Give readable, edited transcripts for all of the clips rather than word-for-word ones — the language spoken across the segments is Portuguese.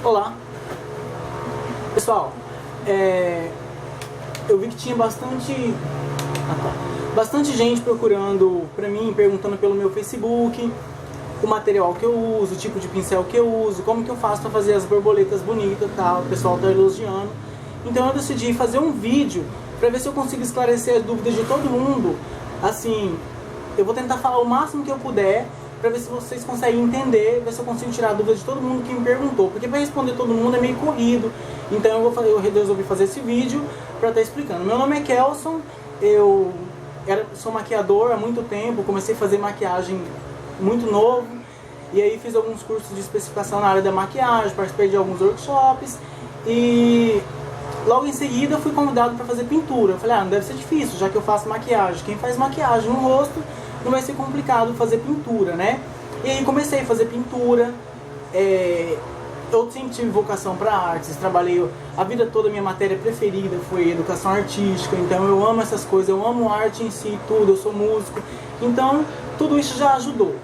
Olá, pessoal, eu vi que tinha bastante gente procurando pra mim, perguntando pelo meu Facebook o material que eu uso, o tipo de pincel que eu uso, como que eu faço pra fazer as borboletas bonitas e tal, o pessoal tá elogiando. Então eu decidi fazer um vídeo pra ver se eu consigo esclarecer as dúvidas de todo mundo. Assim, eu vou tentar falar o máximo que eu puder pra ver se vocês conseguem entender, ver se eu consigo tirar a dúvida de todo mundo que me perguntou, porque pra responder todo mundo é meio corrido. Então eu resolvi fazer esse vídeo pra estar explicando. Meu nome é Kelson, eu sou maquiador há muito tempo, comecei a fazer maquiagem muito novo, e aí fiz alguns cursos de especificação na área da maquiagem, participei de alguns workshops, e logo em seguida fui convidado para fazer pintura. Eu falei, não deve ser difícil, já que eu faço maquiagem. Quem faz maquiagem no rosto, não vai ser complicado fazer pintura, né? E aí comecei a fazer pintura. Eu sempre tive vocação para artes, trabalhei a vida toda, minha matéria preferida foi educação artística, então eu amo essas coisas, eu amo arte em si, tudo, eu sou músico, então tudo isso já ajudou.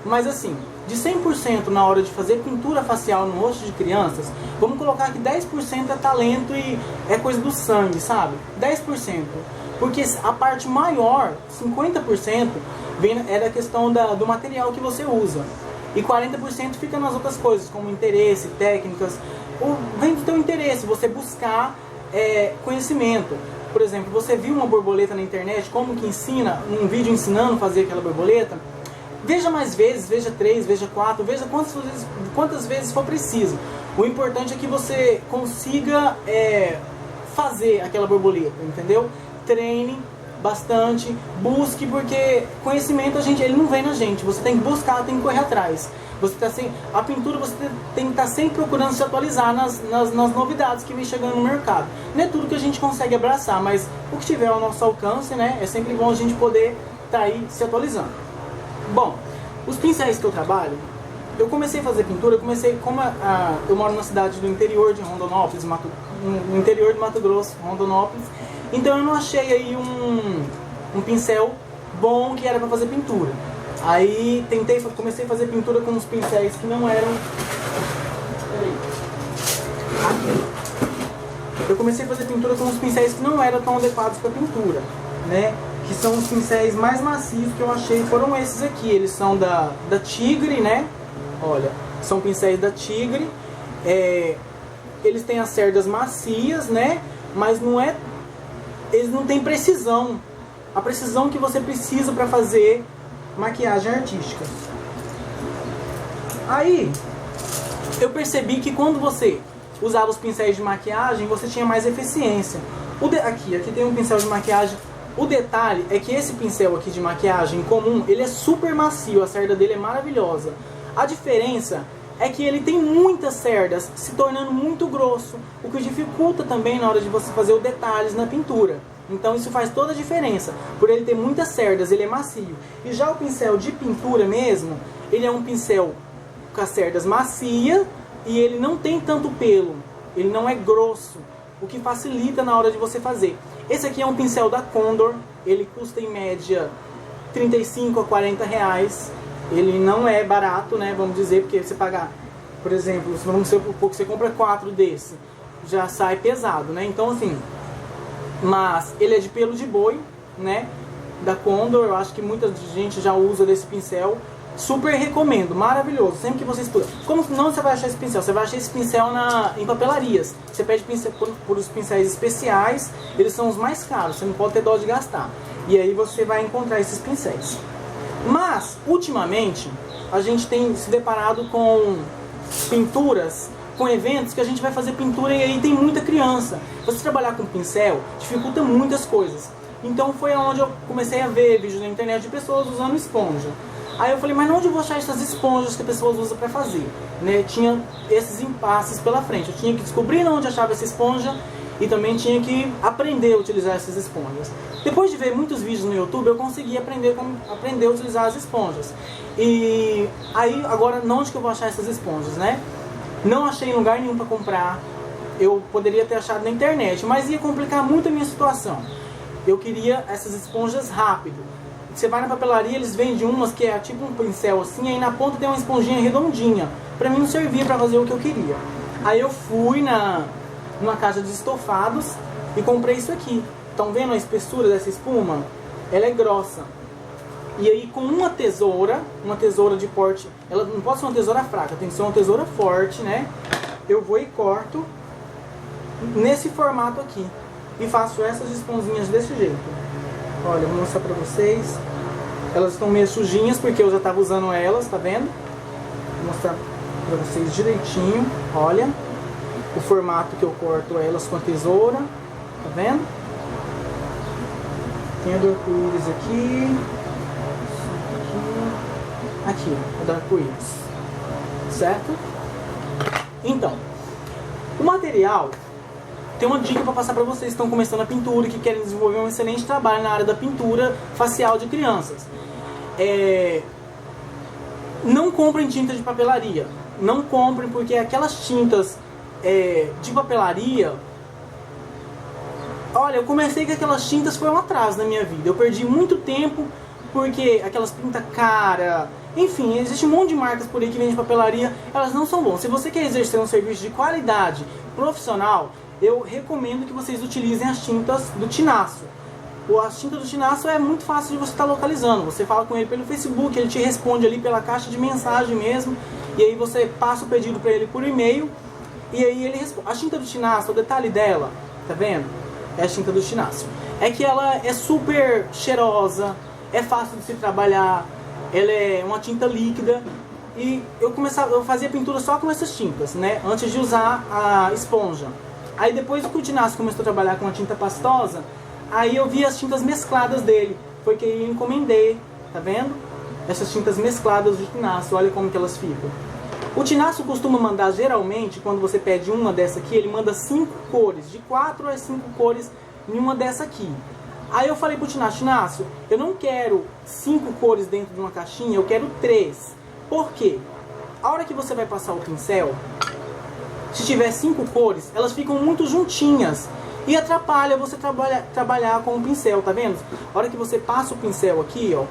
Mas assim, de 100% na hora de fazer pintura facial no rosto de crianças, vamos colocar que 10% é talento e é coisa do sangue, sabe? 10%. Porque a parte maior, 50%, é da questão do material que você usa. E 40% fica nas outras coisas, como interesse, técnicas. Vem do teu interesse, você buscar conhecimento. Por exemplo, você viu uma borboleta na internet, como que ensina, um vídeo ensinando a fazer aquela borboleta. Veja mais vezes, veja 3, veja 4, veja quantas vezes for preciso. O importante é que você consiga fazer aquela borboleta, entendeu? Treine bastante, busque, porque conhecimento ele não vem na gente, você tem que buscar, tem que correr atrás. A pintura você tem que estar sempre procurando se atualizar nas novidades que vem chegando no mercado. Não é tudo que a gente consegue abraçar, mas o que tiver ao nosso alcance, né, é sempre bom a gente poder estar aí se atualizando. Bom, os pincéis que eu trabalho, eu comecei a fazer pintura, eu moro na cidade do interior de Rondonópolis, no interior de Mato Grosso, Rondonópolis, então eu não achei aí um pincel bom que era para fazer pintura. Aí comecei a fazer pintura com uns pincéis que não eram... Eu comecei a fazer pintura com uns pincéis que não eram tão adequados para pintura, né? Que são os pincéis mais macios que eu achei, foram esses aqui. Eles são da Tigre, né? Olha, são pincéis da Tigre. Eles têm as cerdas macias, né? Mas eles não têm precisão. A precisão que você precisa para fazer maquiagem artística. Aí, eu percebi que quando você usava os pincéis de maquiagem, você tinha mais eficiência. Aqui tem um pincel de maquiagem. O detalhe é que esse pincel aqui de maquiagem comum, ele é super macio, a cerda dele é maravilhosa. A diferença é que ele tem muitas cerdas, se tornando muito grosso, o que dificulta também na hora de você fazer os detalhes na pintura. Então isso faz toda a diferença, por ele ter muitas cerdas, ele é macio. E já o pincel de pintura mesmo, ele é um pincel com as cerdas macias e ele não tem tanto pelo, ele não é grosso, o que facilita na hora de você fazer. Esse aqui é um pincel da Condor, ele custa em média 35 a 40 reais. Ele não é barato, né, vamos dizer, porque você pagar, por exemplo, vamos supor que você compra 4 desse, já sai pesado, né, então assim, mas ele é de pelo de boi, né, da Condor, eu acho que muita gente já usa desse pincel, super recomendo, maravilhoso, sempre que vocês puderem. Como não você vai achar esse pincel? Você vai achar esse pincel em papelarias, você pede por os pincéis especiais, eles são os mais caros, você não pode ter dó de gastar, e aí você vai encontrar esses pincéis. Mas, ultimamente, a gente tem se deparado com pinturas, com eventos que a gente vai fazer pintura e aí tem muita criança. Você trabalhar com pincel dificulta muitas coisas. Então foi onde eu comecei a ver vídeos na internet de pessoas usando esponja. Aí eu falei, mas onde eu vou achar essas esponjas que as pessoas usam para fazer? Né? Tinha esses impasses pela frente. Eu tinha que descobrir onde achava essa esponja e também tinha que aprender a utilizar essas esponjas. Depois de ver muitos vídeos no YouTube, eu consegui aprender a utilizar as esponjas. E aí, agora, onde que eu vou achar essas esponjas, né? Não achei em lugar nenhum para comprar. Eu poderia ter achado na internet, mas ia complicar muito a minha situação. Eu queria essas esponjas rápido. Você vai na papelaria, eles vendem umas que é tipo um pincel assim, aí na ponta tem uma esponjinha redondinha. Pra mim não servia pra fazer o que eu queria. Aí eu fui numa caixa de estofados e comprei isso aqui. Estão vendo a espessura dessa espuma? Ela é grossa. E aí com uma tesoura de porte, ela não pode ser uma tesoura fraca, tem que ser uma tesoura forte, né? Eu vou e corto nesse formato aqui. E faço essas esponzinhas desse jeito. Olha, eu vou mostrar pra vocês. Elas estão meio sujinhas porque eu já estava usando elas, tá vendo? Vou mostrar pra vocês direitinho. Olha o formato que eu corto elas com a tesoura. Tá vendo? Tem a do arco-íris aqui. Aqui, a do arco-íris. Certo? Então, o material, tem uma dica para passar para vocês que estão começando a pintura e que querem desenvolver um excelente trabalho na área da pintura facial de crianças. Não comprem tinta de papelaria. Não comprem porque aquelas tintas de papelaria... Olha, eu comecei com aquelas tintas, foi um atraso na minha vida. Eu perdi muito tempo porque aquelas pinta cara... Enfim, existe um monte de marcas por aí que vendem papelaria, elas não são boas. Se você quer exercer um serviço de qualidade profissional, eu recomendo que vocês utilizem as tintas do Tinassu. A tinta do Tinassu é muito fácil de você estar localizando. Você fala com ele pelo Facebook, ele te responde ali pela caixa de mensagem mesmo. E aí você passa o pedido para ele por e-mail. E aí ele responde. A tinta do Tinassu, o detalhe dela, tá vendo? É a tinta do Tinassu. É que ela é super cheirosa, é fácil de se trabalhar. Ela é uma tinta líquida e eu fazia pintura só com essas tintas, né? Antes de usar a esponja. Aí depois que o Tinassu começou a trabalhar com a tinta pastosa, aí eu vi as tintas mescladas dele. Foi que eu encomendei, tá vendo? Essas tintas mescladas do Tinassu, olha como que elas ficam. O Tinassu costuma mandar, geralmente, quando você pede uma dessa aqui, ele manda 5 cores, de 4 a 5 cores em uma dessa aqui. Aí eu falei pro Tinassu, eu não quero 5 cores dentro de uma caixinha, eu quero 3. Por quê? A hora que você vai passar o pincel, se tiver 5 cores, elas ficam muito juntinhas e atrapalha você trabalhar com o pincel, tá vendo? A hora que você passa o pincel aqui, ó,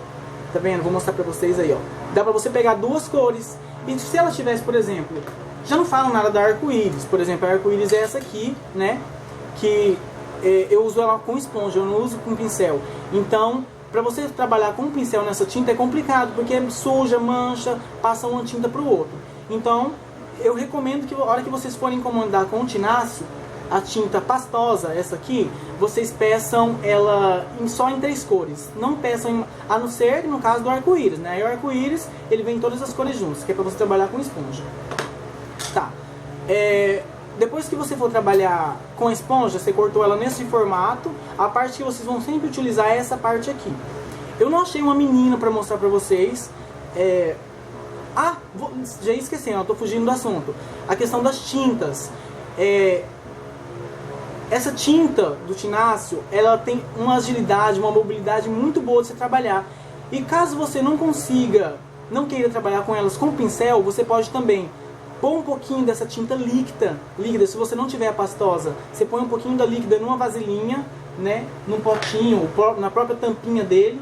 tá vendo? Vou mostrar pra vocês aí, ó. Dá pra você pegar 2 cores. E se ela tivesse, por exemplo, já não falam nada da arco-íris. Por exemplo, a arco-íris é essa aqui, né? Que... eu uso ela com esponja, eu não uso com pincel. Então, para você trabalhar com pincel nessa tinta é complicado, porque suja, mancha, passa uma tinta para o outro. Então, eu recomendo que, a hora que vocês forem encomendar com o Tinassu, a tinta pastosa, essa aqui, vocês peçam ela só em 3 cores. Não peçam, a não ser no caso do arco-íris, né? Aí o arco-íris, ele vem todas as cores juntas, que é para você trabalhar com esponja. Tá. Depois que você for trabalhar com a esponja, você cortou ela nesse formato, a parte que vocês vão sempre utilizar é essa parte aqui. Eu não achei uma menina para mostrar para vocês. Já ia esquecendo, eu tô fugindo do assunto. A questão das tintas. Essa tinta do Tinassu, ela tem uma agilidade, uma mobilidade muito boa de você trabalhar. E caso você não queira trabalhar com elas com pincel, você pode também põe um pouquinho dessa tinta líquida, se você não tiver a pastosa, você põe um pouquinho da líquida numa vasilhinha, né, num potinho, na própria tampinha dele,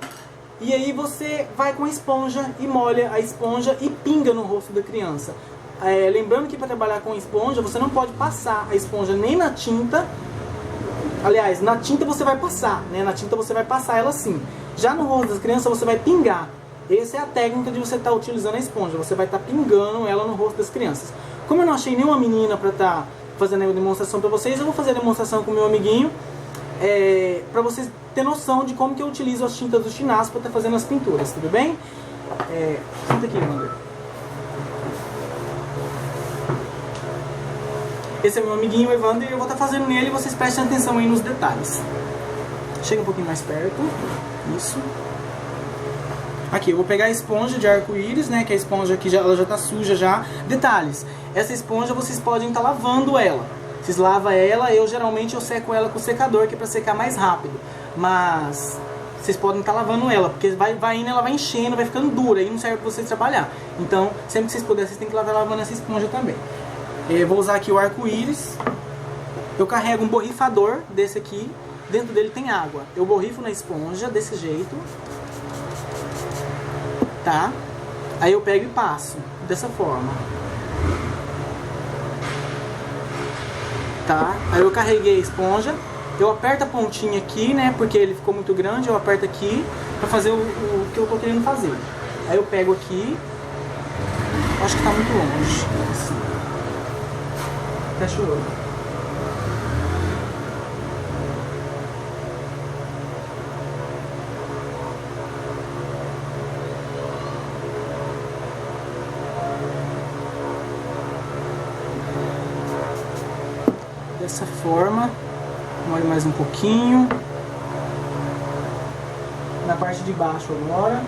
e aí você vai com a esponja e molha a esponja e pinga no rosto da criança. Lembrando que para trabalhar com esponja, você não pode passar a esponja nem na tinta, aliás, na tinta você vai passar, né, na tinta você vai passar ela assim. Já no rosto das crianças você vai pingar. Essa é a técnica de você estar utilizando a esponja. Você vai estar pingando ela no rosto das crianças. Como eu não achei nenhuma menina para estar fazendo a demonstração para vocês, eu vou fazer a demonstração com o meu amiguinho, para vocês terem noção de como que eu utilizo as tintas do Tinassu para estar fazendo as pinturas, tudo bem? Senta aqui, Wander. Esse é meu amiguinho, o Evander, e eu vou estar fazendo nele e vocês prestem atenção aí nos detalhes. Chega um pouquinho mais perto. Isso. Aqui, eu vou pegar a esponja de arco-íris, né, que a esponja aqui ela já tá suja já. Detalhes, essa esponja vocês podem estar lavando ela. Vocês lavam ela, geralmente eu seco ela com o secador, que é para secar mais rápido. Mas vocês podem estar lavando ela, porque vai indo, ela vai enchendo, vai ficando dura, e não serve para vocês trabalhar. Então, sempre que vocês puderem, vocês têm que estar lavando essa esponja também. Eu vou usar aqui o arco-íris. Eu carrego um borrifador desse aqui, dentro dele tem água. Eu borrifo na esponja, desse jeito. Tá? Aí eu pego e passo dessa forma. tá? Aí eu carreguei a esponja, eu aperto a pontinha aqui, né, porque ele ficou muito grande, eu aperto aqui pra fazer o que eu tô querendo fazer. Aí eu pego aqui, acho que tá muito longe, assim. Fecha o olho. Dessa forma, molho mais um pouquinho. Na parte de baixo agora.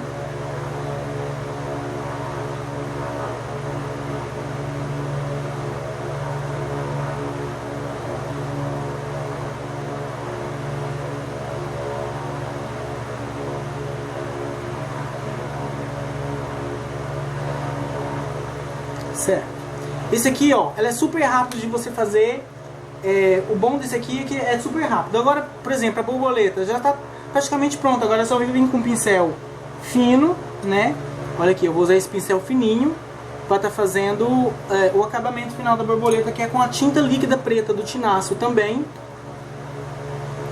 Certo. Esse aqui, ó, ela é super rápido de você fazer. O bom desse aqui é que é super rápido. Agora, por exemplo, a borboleta já está praticamente pronta. Agora é só vir com um pincel fino, né? Olha aqui, eu vou usar esse pincel fininho para estar fazendo o acabamento final da borboleta, que é com a tinta líquida preta do Tinasio também.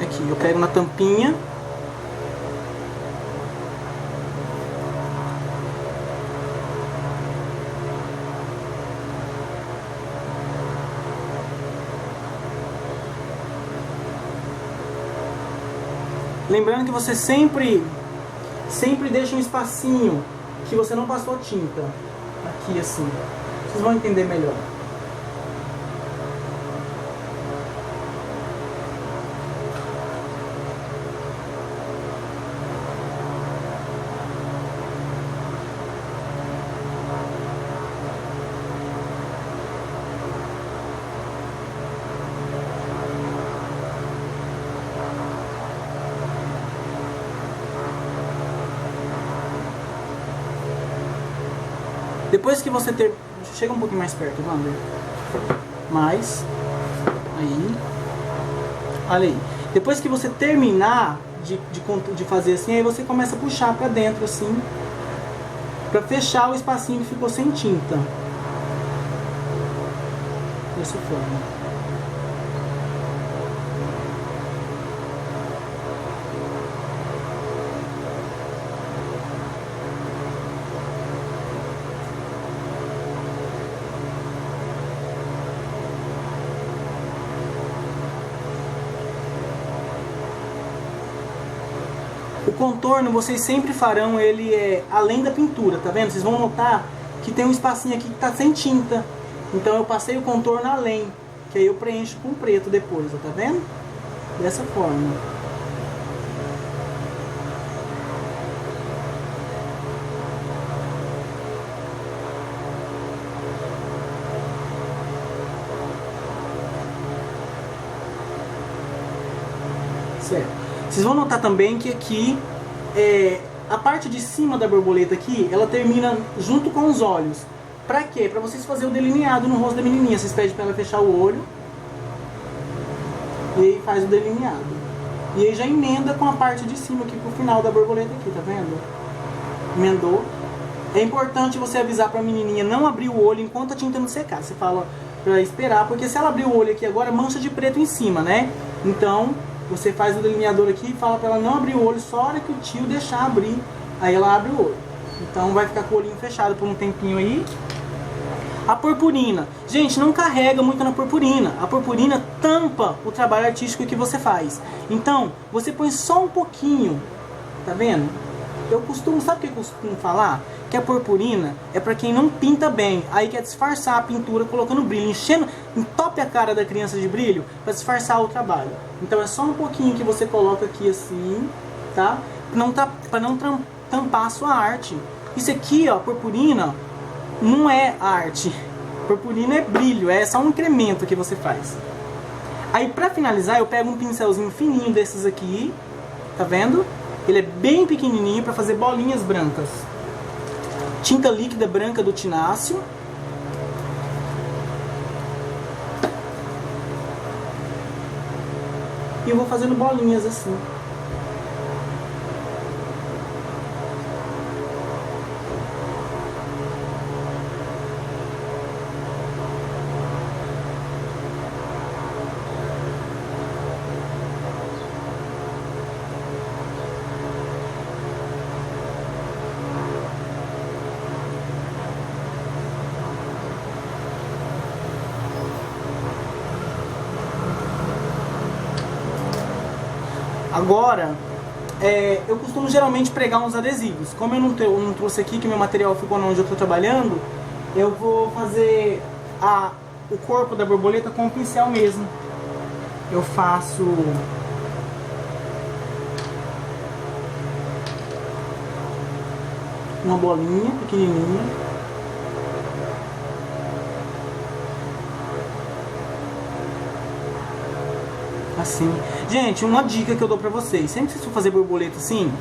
Aqui, eu pego na tampinha. Lembrando que você sempre deixa um espacinho que você não passou tinta. Aqui assim. Vocês vão entender melhor. Depois que você ter... Chega um pouquinho mais perto, Wander. Mais. Aí. Olha aí. Depois que você terminar de fazer assim, aí você começa a puxar pra dentro assim. Pra fechar o espacinho que ficou sem tinta. Dessa forma. O contorno vocês sempre farão ele além da pintura, tá vendo? Vocês vão notar que tem um espacinho aqui que tá sem tinta. Então eu passei o contorno além, que aí eu preencho com preto depois, ó, tá vendo? Dessa forma. Certo. Vocês vão notar também que aqui, a parte de cima da borboleta aqui, ela termina junto com os olhos. Pra quê? Pra vocês fazerem o delineado no rosto da menininha. Vocês pedem pra ela fechar o olho. E aí faz o delineado. E aí já emenda com a parte de cima aqui pro final da borboleta aqui, tá vendo? Emendou. É importante você avisar pra menininha não abrir o olho enquanto a tinta não secar. Você fala pra esperar, porque se ela abrir o olho aqui agora, mancha de preto em cima, né? Então... Você faz o delineador aqui e fala pra ela não abrir o olho só a hora que o tio deixar abrir. Aí ela abre o olho. Então vai ficar com o olhinho fechado por um tempinho aí. A purpurina. Gente, não carrega muito na purpurina. A purpurina tampa o trabalho artístico que você faz. Então, você põe só um pouquinho. Tá vendo? Sabe o que eu costumo falar? Que a purpurina é pra quem não pinta bem. Aí quer disfarçar a pintura colocando brilho, entope a cara da criança de brilho pra disfarçar o trabalho. Então é só um pouquinho que você coloca aqui assim, tá? Pra não tampar a sua arte. Isso aqui, ó, purpurina, não é arte. Purpurina é brilho, é só um incremento que você faz. Aí pra finalizar eu pego um pincelzinho fininho desses aqui, tá vendo? Ele é bem pequenininho para fazer bolinhas brancas. Tinta líquida branca do Tinasio. E eu vou fazendo bolinhas assim. Agora, eu costumo geralmente pregar uns adesivos. Como eu não trouxe aqui, que meu material ficou onde eu estou trabalhando, eu vou fazer o corpo da borboleta com o pincel mesmo. Eu faço uma bolinha pequenininha. Assim. Gente, uma dica que eu dou pra vocês: sempre que vocês for fazer borboleta assim,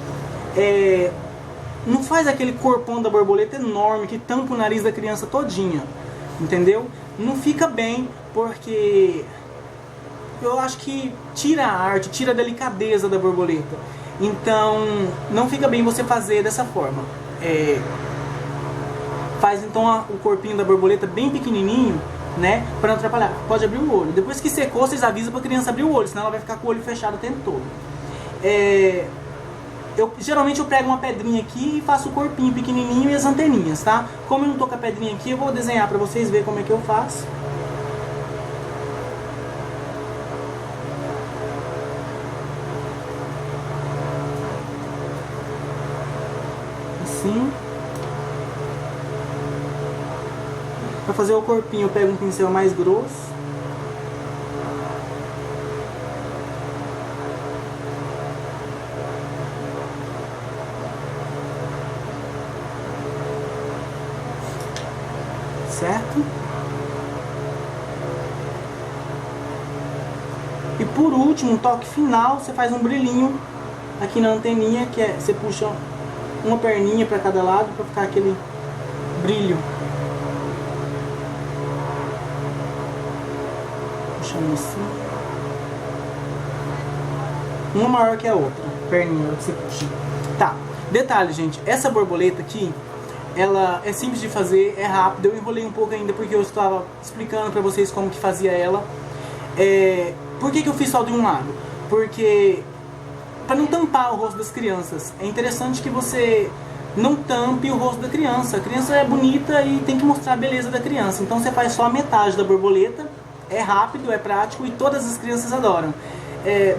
não faz aquele corpão da borboleta enorme que tampa o nariz da criança todinha, entendeu? Não fica bem, porque eu acho que tira a arte, tira a delicadeza da borboleta. Então, não fica bem você fazer dessa forma. Faz então o corpinho da borboleta bem pequenininho, né, para não atrapalhar. Pode abrir o olho. Depois que secou, vocês avisam pra criança abrir o olho, senão ela vai ficar com o olho fechado o tempo todo. Geralmente eu pego uma pedrinha aqui e faço o corpinho pequenininho e as anteninhas, tá? Como eu não tô com a pedrinha aqui, eu vou desenhar pra vocês verem como é que eu faço. Assim. Pra fazer o corpinho eu pego um pincel mais grosso. Certo? E por último, um toque final, você faz um brilhinho aqui na anteninha, que você puxa uma perninha para cada lado para ficar aquele brilho. Puxando assim. Uma maior que a outra, perninha que você puxa. Tá, detalhe, gente, essa borboleta aqui, ela é simples de fazer, é rápida. Eu enrolei um pouco ainda porque eu estava explicando pra vocês como que fazia ela. Por que eu fiz só de um lado? Porque para não tampar o rosto das crianças, é interessante que você não tampe o rosto da criança. A criança é bonita e tem que mostrar a beleza da criança. Então você faz só a metade da borboleta. É rápido, é prático e todas as crianças adoram.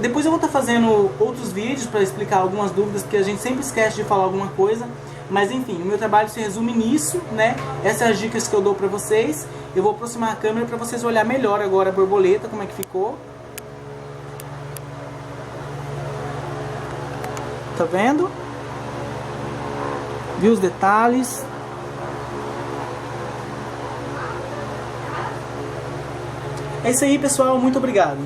Depois eu vou estar fazendo outros vídeos para explicar algumas dúvidas, porque a gente sempre esquece de falar alguma coisa. Mas enfim, o meu trabalho se resume nisso, né? Essas são as dicas que eu dou pra vocês. Eu vou aproximar a câmera pra vocês olharem melhor agora a borboleta, como é que ficou. Tá vendo? Viu os detalhes? É isso aí, pessoal. Muito obrigado.